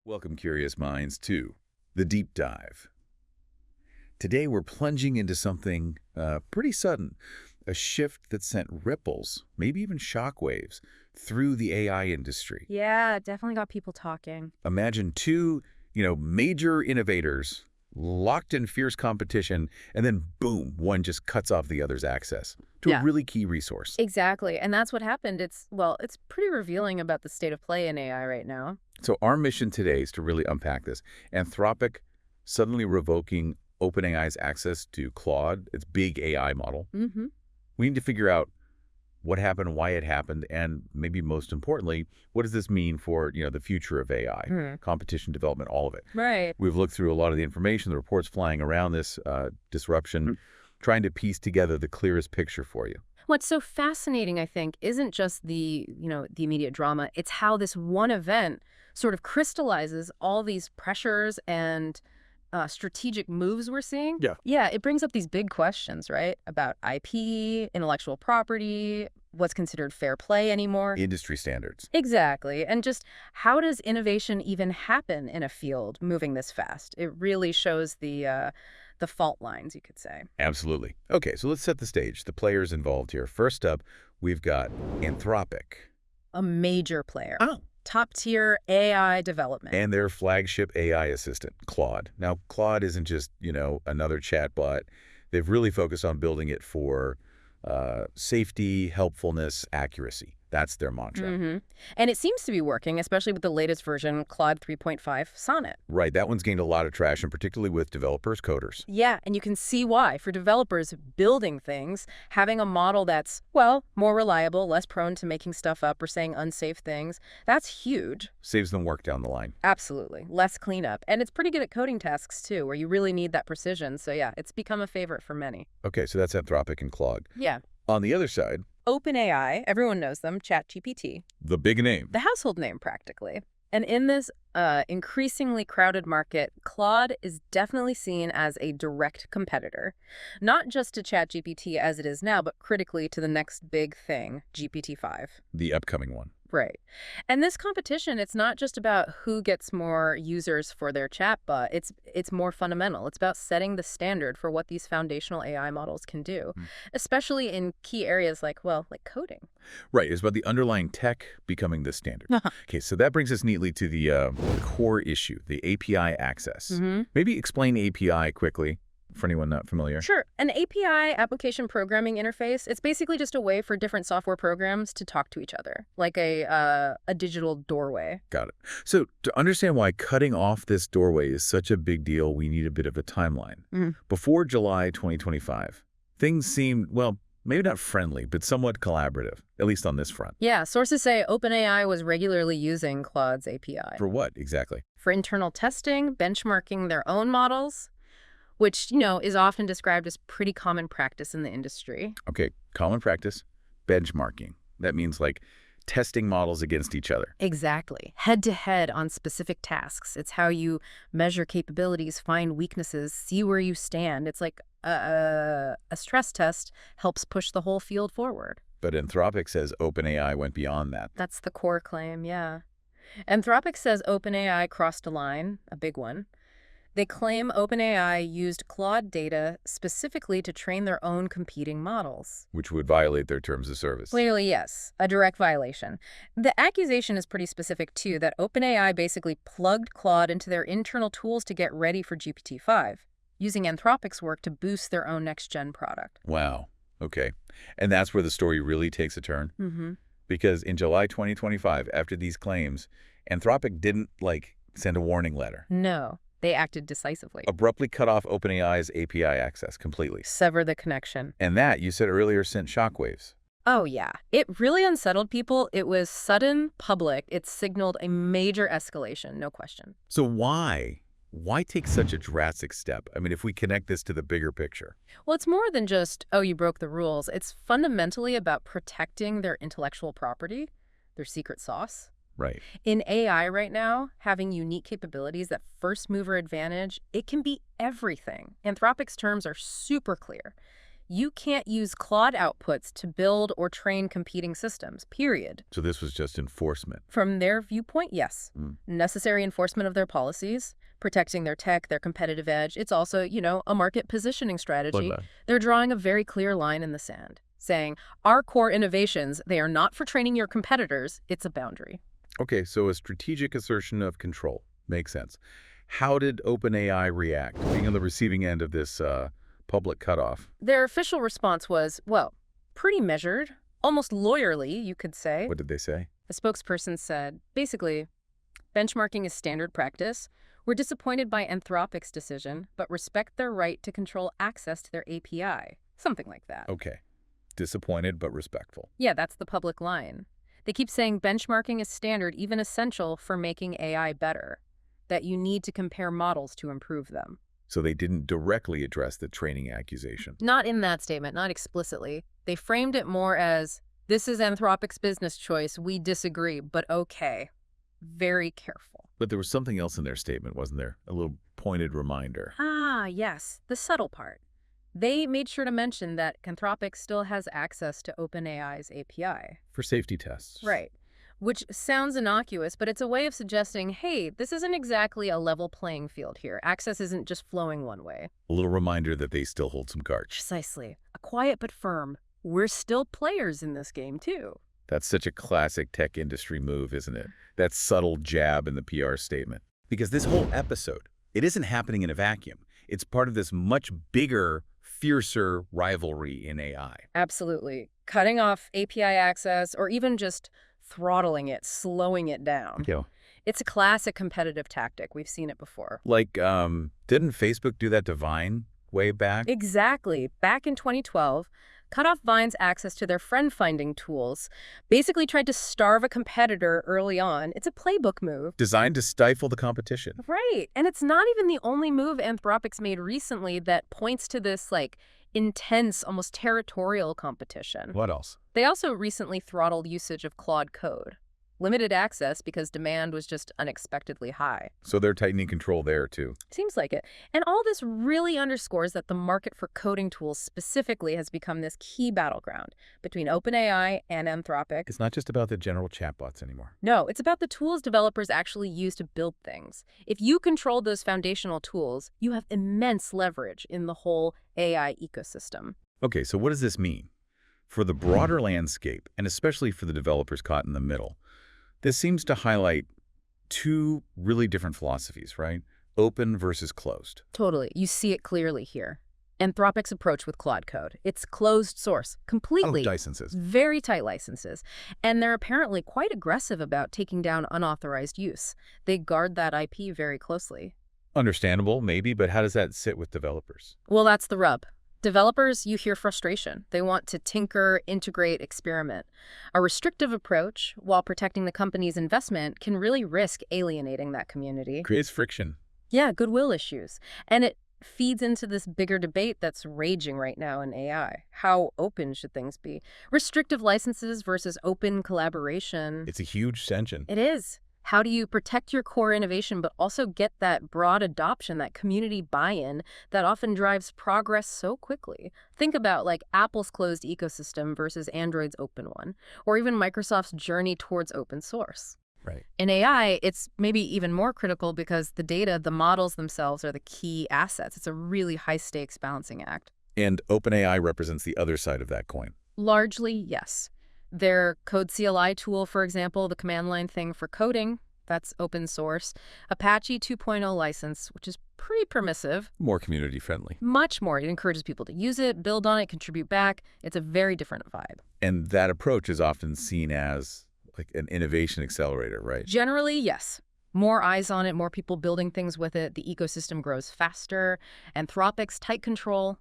Welcome, curious minds, to The Deep Dive. Today we're plunging into something pretty sudden, a shift that sent ripples, maybe even shockwaves, through the AI industry. Yeah, it definitely got people talking. Imagine two, major innovators locked in fierce competition, and then boom, one just cuts off the other's access to a really key resource. Exactly. And that's what happened. It's pretty revealing about the state of play in AI right now. So our mission today is to really unpack this. Anthropic suddenly revoking OpenAI's access to Claude, its big AI model. Mm-hmm. We need to figure out what happened, why it happened, and maybe most importantly, what does this mean for the future of AI, competition, development, all of it. Right. We've looked through a lot of the information, the reports flying around this disruption, trying to piece together the clearest picture for you. What's so fascinating, I think, isn't just the immediate drama. It's how this one event sort of crystallizes all these pressures and strategic moves we're seeing. Yeah, it brings up these big questions, right? About IP, intellectual property, what's considered fair play anymore. Industry standards. Exactly. And just how does innovation even happen in a field moving this fast? It really shows the fault lines, you could say. Absolutely. Okay, so let's set the stage. The players involved here. First up, we've got Anthropic. A major player. Top-tier AI development. And their flagship AI assistant, Claude. Now, Claude isn't just, another chatbot. They've really focused on building it for safety, helpfulness, accuracy. That's their mantra. And it seems to be working, especially with the latest version, Claude 3.5 Sonnet. Right. That one's gained a lot of traction, particularly with developers, coders. Yeah, and you can see why. For developers building things, having a model that's, well, more reliable, less prone to making stuff up or saying unsafe things, that's huge. Saves them work down the line. Absolutely. Less cleanup. And it's pretty good at coding tasks, too, where you really need that precision. So, yeah, it's become a favorite for many. Okay, so that's Anthropic and Claude. Yeah. On the other side, OpenAI, everyone knows them, ChatGPT. the big name. The household name, practically. And in this increasingly crowded market, Claude is definitely seen as a direct competitor. Not just to ChatGPT as it is now, but critically to the next big thing, GPT-5. The upcoming one. Right. And this competition, it's not just about who gets more users for their chatbot. It's more fundamental. It's about setting the standard for what these foundational AI models can do, especially in key areas like coding. Right. It's about the underlying tech becoming the standard. Okay, so that brings us neatly to the core issue, the API access. Maybe explain API quickly for anyone not familiar. Sure. An API, application programming interface, it's basically just a way for different software programs to talk to each other, like a digital doorway. Got it. So to understand why cutting off this doorway is such a big deal, we need a bit of a timeline. Before July 2025, things seemed, well, maybe not friendly, but somewhat collaborative, at least on this front. Yeah, sources say OpenAI was regularly using Claude's API. For what, exactly? For internal testing, benchmarking their own models, which, is often described as pretty common practice in the industry. Okay, common practice, benchmarking. That means like testing models against each other. Exactly. Head-to-head on specific tasks. It's how you measure capabilities, find weaknesses, see where you stand. It's like a stress test helps push the whole field forward. But Anthropic says OpenAI went beyond that. That's the core claim, yeah. Anthropic says OpenAI crossed a line, a big one. They claim OpenAI used Claude data specifically to train their own competing models. Which would violate their terms of service. Clearly, yes. A direct violation. The accusation is pretty specific, too, that OpenAI basically plugged Claude into their internal tools to get ready for GPT-5, using Anthropic's work to boost their own next-gen product. Wow. Okay. And that's where the story really takes a turn? Because in July 2025, after these claims, Anthropic didn't, send a warning letter. No. They acted decisively. Abruptly cut off OpenAI's API access completely. Sever the connection. And that, you said earlier, sent shockwaves. Oh, yeah. It really unsettled people. It was sudden, public. It signaled a major escalation, no question. So why? Why take such a drastic step? I mean, if we connect this to the bigger picture. Well, it's more than just, oh, you broke the rules. It's fundamentally about protecting their intellectual property, their secret sauce. Right. In AI right now, having unique capabilities, that first mover advantage, it can be everything. Anthropic's terms are super clear. You can't use Claude outputs to build or train competing systems, period. So this was just enforcement. From their viewpoint, yes. Mm. Necessary enforcement of their policies, protecting their tech, their competitive edge. It's also, a market positioning strategy. They're drawing a very clear line in the sand, saying, our core innovations, they are not for training your competitors, it's a boundary. Okay, so a strategic assertion of control. Makes sense. How did OpenAI react, being on the receiving end of this public cutoff? Their official response was, well, pretty measured, almost lawyerly, you could say. What did they say? A spokesperson said, basically, benchmarking is standard practice. We're disappointed by Anthropic's decision, but respect their right to control access to their API. Something like that. Okay. Disappointed but respectful. Yeah, that's the public line. They keep saying benchmarking is standard, even essential for making AI better, that you need to compare models to improve them. So they didn't directly address the training accusation. Not in that statement, not explicitly. They framed it more as, this is Anthropic's business choice, we disagree, but okay. Very careful. But there was something else in their statement, wasn't there? A little pointed reminder. Ah, yes, the subtle part. They made sure to mention that Anthropic still has access to OpenAI's API. For safety tests. Right. Which sounds innocuous, but it's a way of suggesting, hey, this isn't exactly a level playing field here. Access isn't just flowing one way. A little reminder that they still hold some cards. Precisely. A quiet but firm. We're still players in this game, too. That's such a classic tech industry move, isn't it? That subtle jab in the PR statement. Because this whole episode, it isn't happening in a vacuum. It's part of this much bigger, fiercer rivalry in AI. Absolutely. Cutting off API access or even just throttling it, slowing it down. Yeah. It's a classic competitive tactic. We've seen it before. Like, didn't Facebook do that to Vine way back? Exactly. Back in 2012, cut off Vine's access to their friend-finding tools, basically tried to starve a competitor early on. It's a playbook move. Designed to stifle the competition. Right. And it's not even the only move Anthropic's made recently that points to this, intense, almost territorial competition. What else? They also recently throttled usage of Claude code. Limited access because demand was just unexpectedly high. So they're tightening control there, too. Seems like it. And all this really underscores that the market for coding tools specifically has become this key battleground between OpenAI and Anthropic. It's not just about the general chatbots anymore. No, it's about the tools developers actually use to build things. If you control those foundational tools, you have immense leverage in the whole AI ecosystem. Okay, so what does this mean? For the broader landscape, and especially for the developers caught in the middle, this seems to highlight two really different philosophies, right? Open versus closed. Totally. You see it clearly here. Anthropic's approach with Claude Code. It's closed source, completely. Licenses. Very tight licenses. And they're apparently quite aggressive about taking down unauthorized use. They guard that IP very closely. Understandable, maybe, but how does that sit with developers? Well, that's the rub. Developers, you hear frustration. They want to tinker, integrate, experiment. A restrictive approach, while protecting the company's investment, can really risk alienating that community. Creates friction. Yeah, goodwill issues. And it feeds into this bigger debate that's raging right now in AI. How open should things be? Restrictive licenses versus open collaboration. It's a huge tension. It is. How do you protect your core innovation but also get that broad adoption, that community buy-in that often drives progress so quickly? Think about Apple's closed ecosystem versus Android's open one, or even Microsoft's journey towards open source. Right. In AI, it's maybe even more critical because the data, the models themselves are the key assets. It's a really high-stakes balancing act. And OpenAI represents the other side of that coin. Largely, yes. Their Code CLI tool, for example, the command line thing for coding, that's open source. Apache 2.0 license, which is pretty permissive. More community friendly. Much more. It encourages people to use it, build on it, contribute back. It's a very different vibe. And that approach is often seen as an innovation accelerator, right? Generally, yes. More eyes on it, more people building things with it. The ecosystem grows faster. Anthropic's tight control.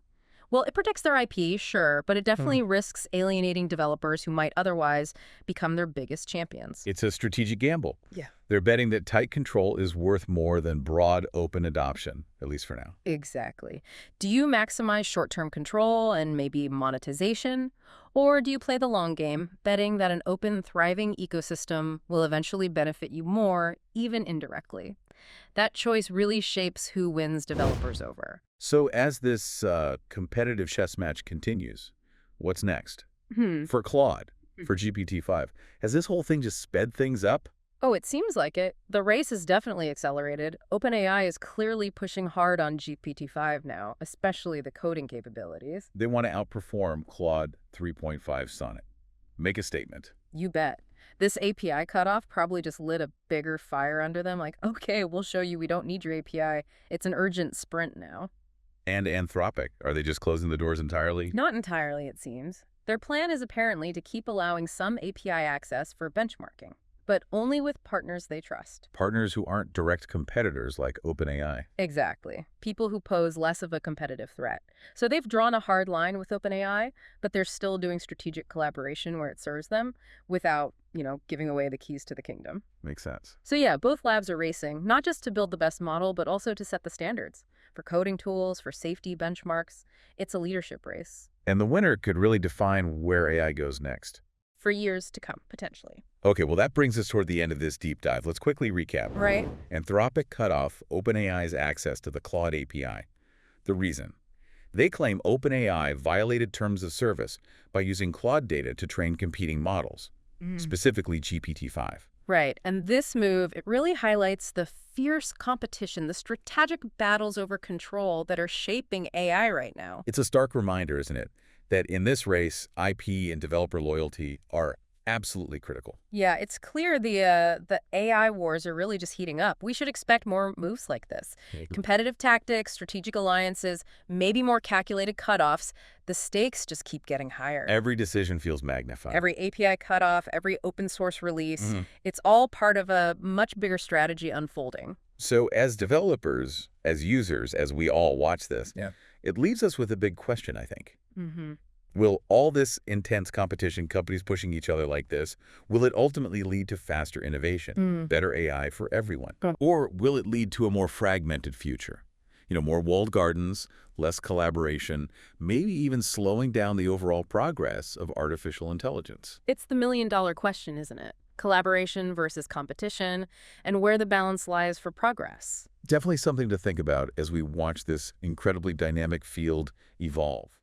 Well, it protects their IP, sure, but it definitely risks alienating developers who might otherwise become their biggest champions. It's a strategic gamble. Yeah. They're betting that tight control is worth more than broad open adoption, at least for now. Exactly. Do you maximize short-term control and maybe monetization? Or do you play the long game, betting that an open, thriving ecosystem will eventually benefit you more, even indirectly? That choice really shapes who wins developers over. So as this competitive chess match continues, what's next? Hmm. For Claude, for GPT-5, has this whole thing just sped things up? Oh, it seems like it. The race is definitely accelerated. OpenAI is clearly pushing hard on GPT-5 now, especially the coding capabilities. They want to outperform Claude 3.5 Sonnet. Make a statement. You bet. This API cutoff probably just lit a bigger fire under them, like, okay, we'll show you we don't need your API. It's an urgent sprint now. And Anthropic, are they just closing the doors entirely? Not entirely, it seems. Their plan is apparently to keep allowing some API access for benchmarking, but only with partners they trust. Partners who aren't direct competitors like OpenAI. Exactly. People who pose less of a competitive threat. So they've drawn a hard line with OpenAI, but they're still doing strategic collaboration where it serves them without, giving away the keys to the kingdom. Makes sense. So yeah, both labs are racing, not just to build the best model, but also to set the standards for coding tools, for safety benchmarks. It's a leadership race. And the winner could really define where AI goes next. For years to come, potentially. Okay, well, that brings us toward the end of this deep dive. Let's quickly recap. Right. Anthropic cut off OpenAI's access to the Claude API. The reason? They claim OpenAI violated terms of service by using Claude data to train competing models, specifically GPT-5. Right. And this move, it really highlights the fierce competition, the strategic battles over control that are shaping AI right now. It's a stark reminder, isn't it, that in this race, IP and developer loyalty are absolutely critical. Yeah, it's clear the AI wars are really just heating up. We should expect more moves like this. Competitive tactics, strategic alliances, maybe more calculated cutoffs. The stakes just keep getting higher. Every decision feels magnified. Every API cutoff, every open source release, it's all part of a much bigger strategy unfolding. So as developers, as users, as we all watch this, it leaves us with a big question, I think. Will all this intense competition, companies pushing each other like this, will it ultimately lead to faster innovation, better AI for everyone? Or will it lead to a more fragmented future? More walled gardens, less collaboration, maybe even slowing down the overall progress of artificial intelligence? It's the million-dollar question, isn't it? Collaboration versus competition, and where the balance lies for progress. Definitely something to think about as we watch this incredibly dynamic field evolve.